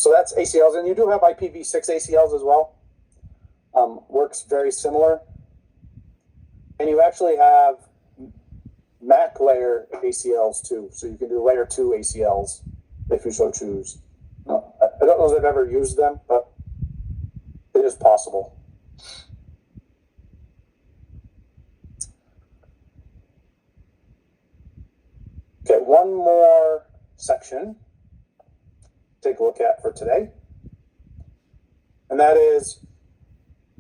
So that's ACLs, and you do have IPv6 ACLs as well. Works very similar. And you actually have MAC layer ACLs too. So you can do layer 2 ACLs if you so choose. I don't know if I've ever used them, but it is possible. Okay, one more section to take a look at for today. And that is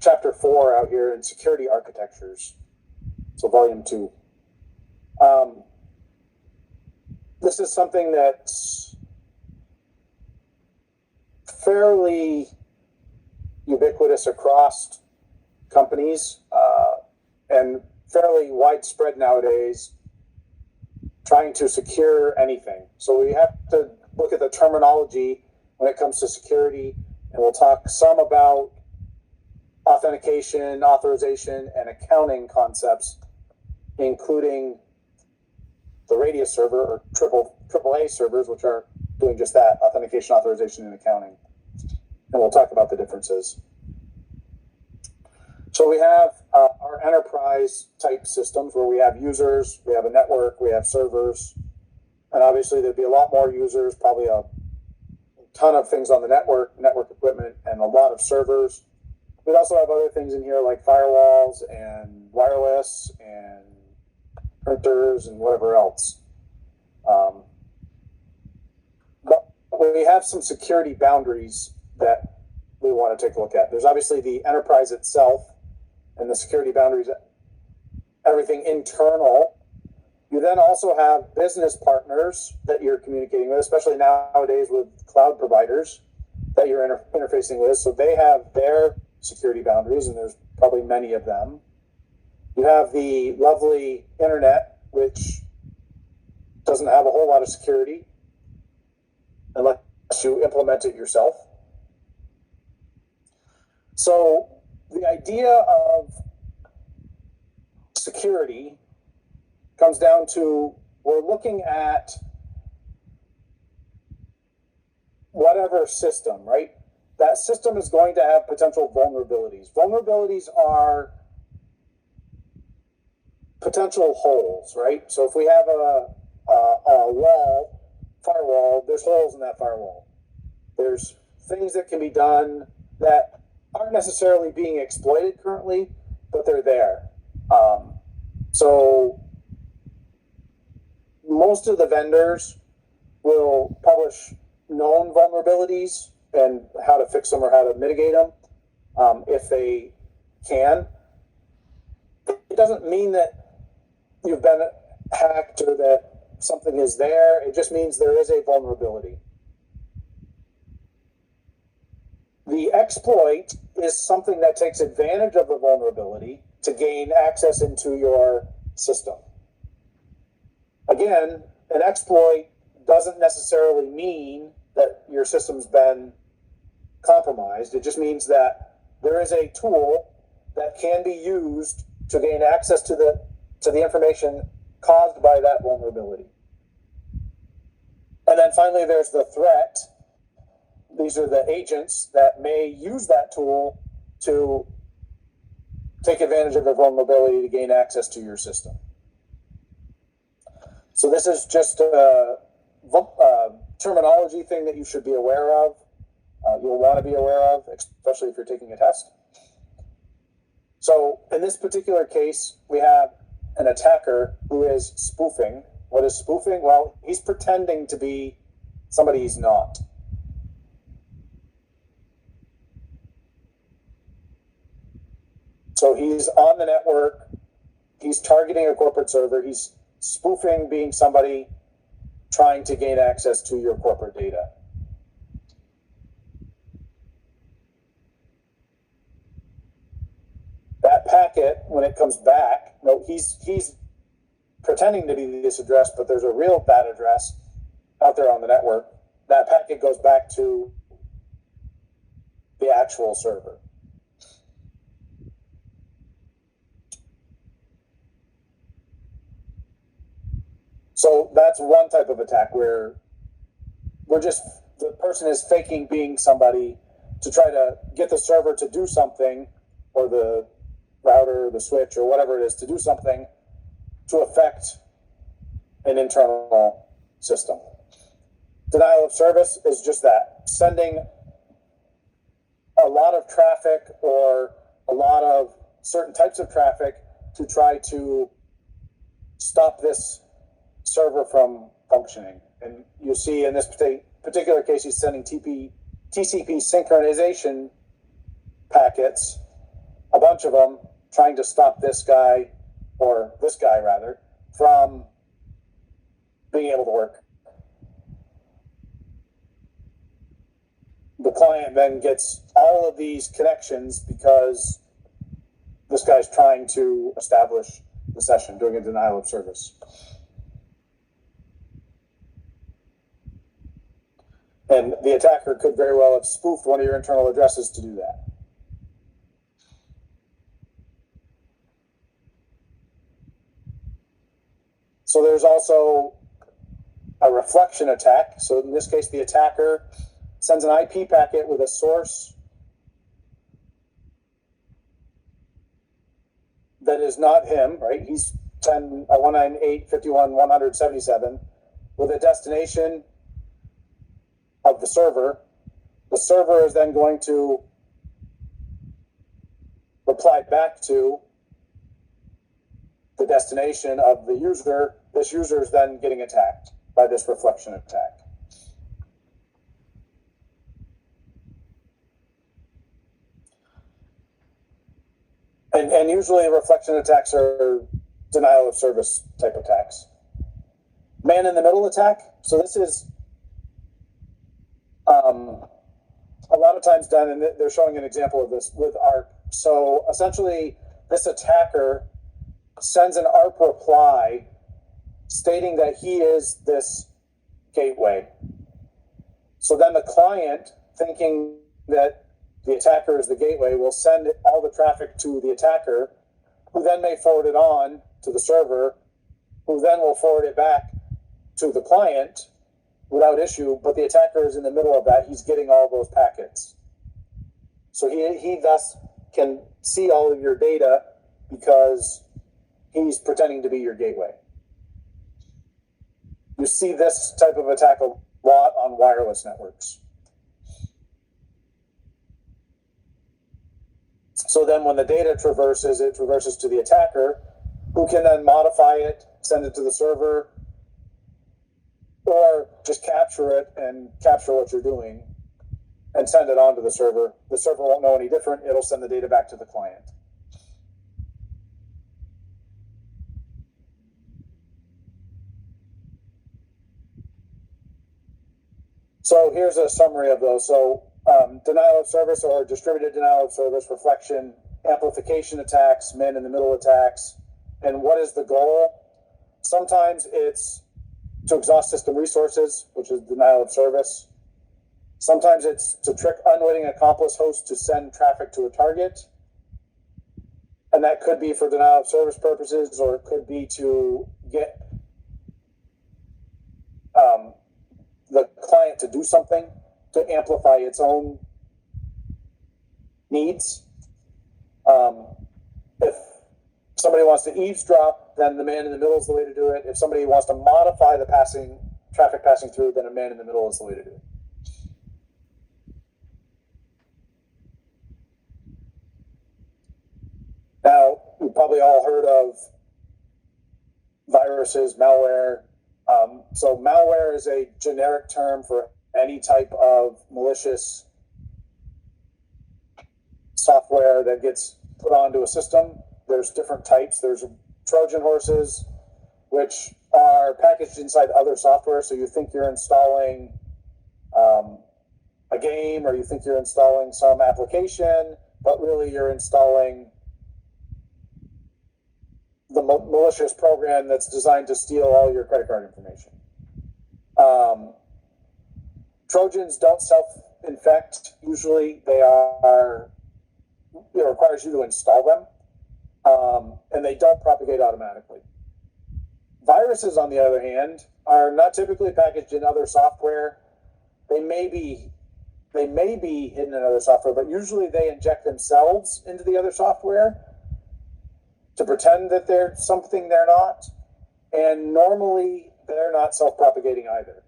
chapter 4 out here in security architectures. So volume 2. This is something that's fairly ubiquitous across companies and fairly widespread nowadays, trying to secure anything. So we have to look at the terminology when it comes to security, and we'll talk some about authentication, authorization, and accounting concepts, including the Radius server or AAA servers, which are doing just that, authentication, authorization, and accounting. And we'll talk about the differences. So we have our enterprise type systems where we have users, we have a network, we have servers, and obviously there'd be a lot more users, probably a ton of things on the network equipment, and a lot of servers. We'd also have other things in here like firewalls and wireless and printers and whatever else. But we have some security boundaries that we want to take a look at. There's obviously the enterprise itself and the security boundaries, everything internal. You then also have business partners that you're communicating with, especially nowadays with cloud providers that you're interfacing with. So they have their security boundaries, and there's probably many of them. You have the lovely internet, which doesn't have a whole lot of security unless you implement it yourself. So the idea of security comes down to, we're looking at whatever system, right? That system is going to have potential vulnerabilities. Vulnerabilities are potential holes, right? So if we have a firewall, there's holes in that firewall. There's things that can be done that aren't necessarily being exploited currently, but they're there. So most of the vendors will publish known vulnerabilities and how to fix them or how to mitigate them if they can. It doesn't mean that you've been hacked or that something is there. It just means there is a vulnerability. The exploit is something that takes advantage of the vulnerability to gain access into your system. Again, an exploit doesn't necessarily mean that your system's been compromised. It just means that there is a tool that can be used to gain access to the information caused by that vulnerability. And then finally, there's the threat. These are the agents that may use that tool to take advantage of the vulnerability to gain access to your system. So this is just a terminology thing that you should be aware of. You'll want to be aware of, especially if you're taking a test. So in this particular case, we have an attacker who is spoofing. What is spoofing? Well, he's pretending to be somebody he's not. So he's on the network, he's targeting a corporate server, he's spoofing being somebody trying to gain access to your corporate data. That packet, when it comes back, no, he's pretending to be this address, but there's a real bad address out there on the network. That packet goes back to the actual server. So that's one type of attack where we're just, the person is faking being somebody to try to get the server to do something, or the router, the switch, or whatever it is to do something to affect an internal system. Denial of service is just that, sending a lot of traffic or a lot of certain types of traffic to try to stop this server from functioning. And you'll see in this particular case, he's sending TCP synchronization packets, a bunch of them, trying to stop this guy, or this guy rather, from being able to work. The client then gets all of these connections because this guy's trying to establish the session, doing a denial of service. And the attacker could very well have spoofed one of your internal addresses to do that. So there's also a reflection attack. So in this case, the attacker sends an IP packet with a source that is not him, right? He's 198.51.177 with a destination of the server. The server is then going to reply back to the destination of the user. This user is then getting attacked by this reflection attack. And usually reflection attacks are denial of service type attacks. Man in the middle attack. So this is a lot of times done, and they're showing an example of this with ARP. So essentially, this attacker sends an ARP reply stating that he is this gateway. So then the client, thinking that the attacker is the gateway, will send all the traffic to the attacker, who then may forward it on to the server, who then will forward it back to the client without issue, but the attacker is in the middle of that. He's getting all those packets. So he thus can see all of your data because he's pretending to be your gateway. You see this type of attack a lot on wireless networks. So then when the data traverses, it traverses to the attacker, who can then modify it, send it to the server, or just capture it and capture what you're doing and send it on to the server. The server won't know any different. It'll send the data back to the client. So here's a summary of those. So denial of service or distributed denial of service, reflection, amplification attacks, man in the middle attacks. And what is the goal? Sometimes it's to exhaust system resources, which is denial of service. Sometimes it's to trick unwitting accomplice hosts to send traffic to a target. And that could be for denial of service purposes, or it could be to get the client to do something to amplify its own needs. If somebody wants to eavesdrop, then the man in the middle is the way to do it. If somebody wants to modify the traffic passing through, then a man in the middle is the way to do it. Now, you've probably all heard of viruses, malware. So malware is a generic term for any type of malicious software that gets put onto a system. There's different types. There's Trojan horses, which are packaged inside other software. So you think you're installing a game, or you think you're installing some application, but really you're installing the malicious program that's designed to steal all your credit card information. Trojans don't self-infect. Usually it requires you to install them, and they don't propagate automatically. Viruses, on the other hand, are not typically packaged in other software. They may be hidden in other software, but usually they inject themselves into the other software to pretend that they're something they're not. And normally they're not self-propagating either.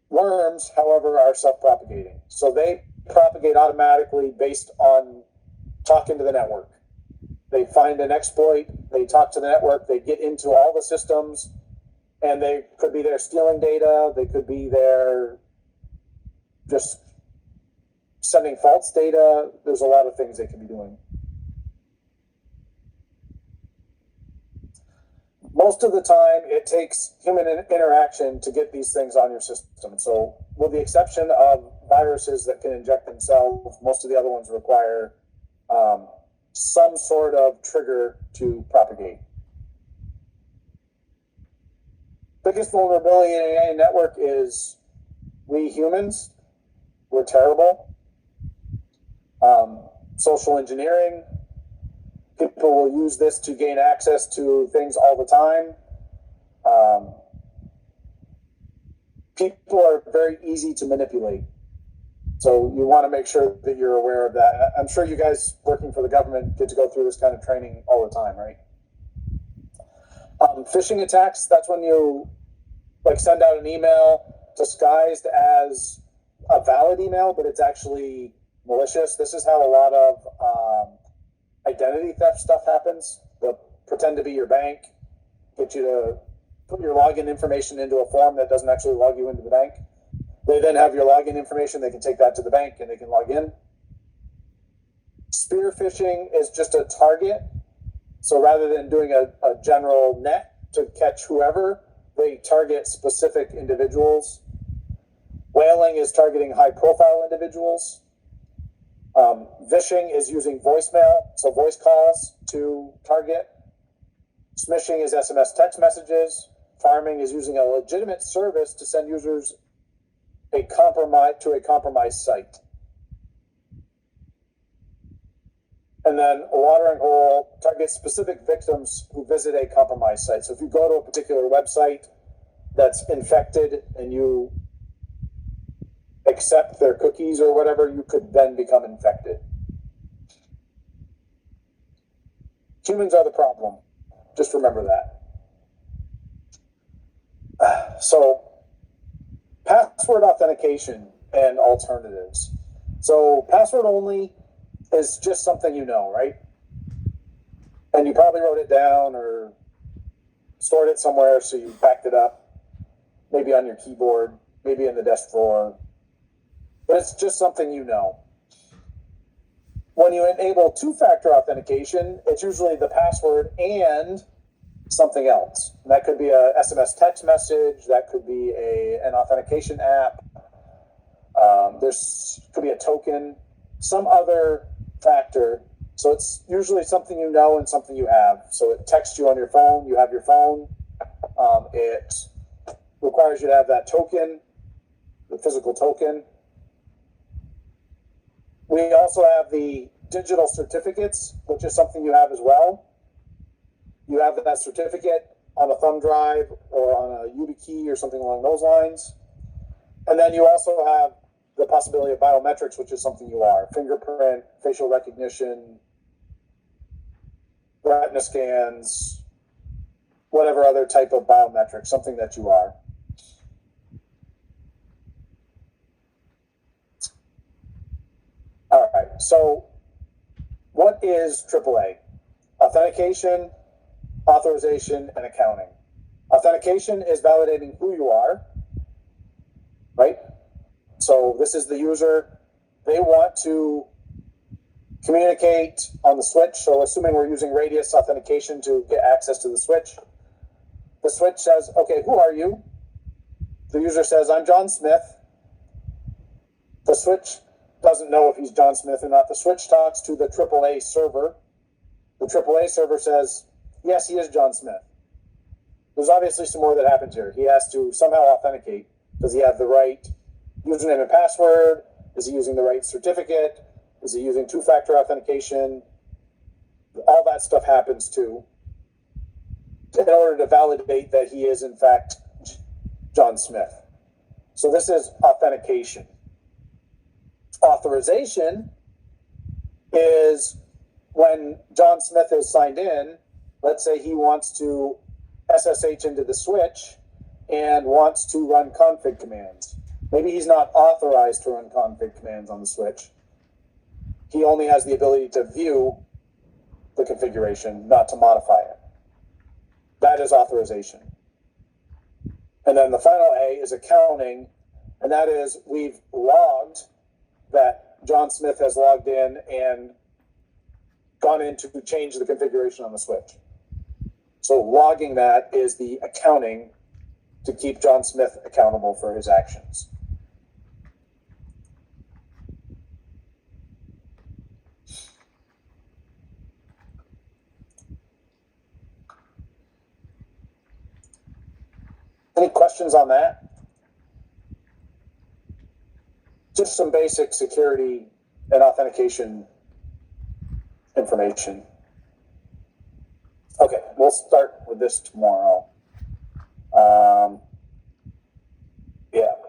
Worms, however, are self-propagating. So they propagate automatically based on talking to the network. They find an exploit, they talk to the network, they get into all the systems, and they could be there stealing data, they could be there just sending false data. There's a lot of things they could be doing. Most of the time, it takes human interaction to get these things on your system. So with the exception of viruses that can inject themselves, most of the other ones require some sort of trigger to propagate. Biggest vulnerability in any network is we humans. We're terrible. Social engineering. People will use this to gain access to things all the time. People are very easy to manipulate. So you want to make sure that you're aware of that. I'm sure you guys working for the government get to go through this kind of training all the time, right? Phishing attacks, that's when you send out an email disguised as a valid email, but it's actually malicious. This is how a lot of identity theft stuff happens. They'll pretend to be your bank, get you to put your login information into a form that doesn't actually log you into the bank. They then have your login information. They can take that to the bank and they can log in. Spear phishing is just a target. So rather than doing a general net to catch whoever, they target specific individuals. Whaling is targeting high-profile individuals. Vishing is using voicemail, so voice calls to target. Smishing is SMS text messages. Farming is using a legitimate service to send users a compromised site. And then a watering hole targets specific victims who visit a compromised site. So if you go to a particular website that's infected and you accept their cookies or whatever, you could then become infected. Humans are the problem. Just remember that. So, password authentication and alternatives. So, password only is just something you know, right? And you probably wrote it down or stored it somewhere, so you backed it up, maybe on your keyboard, maybe in the desk drawer. But it's just something you know. When you enable two-factor authentication, it's usually the password and something else. And that could be a SMS text message. That could be an authentication app. There's could be a token, some other factor. So it's usually something you know and something you have. So it texts you on your phone. You have your phone. It requires you to have that token, the physical token. We also have the digital certificates, which is something you have as well. You have that certificate on a thumb drive or on a YubiKey or something along those lines. And then you also have the possibility of biometrics, which is something you are. Fingerprint, facial recognition, retina scans, whatever other type of biometric, something that you are. All right, so what is AAA? Authentication, authorization, and accounting. Authentication is validating who you are, right? So this is the user. They want to communicate on the switch. So assuming we're using Radius authentication to get access to the switch says, okay, who are you? The user says, I'm John Smith. The switch doesn't know if he's John Smith or not. The switch talks to the AAA server. The AAA server says, yes, he is John Smith. There's obviously some more that happens here. He has to somehow authenticate. Does he have the right username and password? Is he using the right certificate? Is he using two-factor authentication? All that stuff happens too, in order to validate that he is, in fact, John Smith. So this is authentication. Authorization is when John Smith is signed in. Let's say he wants to SSH into the switch and wants to run config commands. Maybe he's not authorized to run config commands on the switch. He only has the ability to view the configuration, not to modify it. That is authorization. And then the final A is accounting, and that is we've logged that John Smith has logged in and gone in to change the configuration on the switch. So logging that is the accounting to keep John Smith accountable for his actions. Any questions on that? Just some basic security and authentication information. Okay, we'll start with this tomorrow.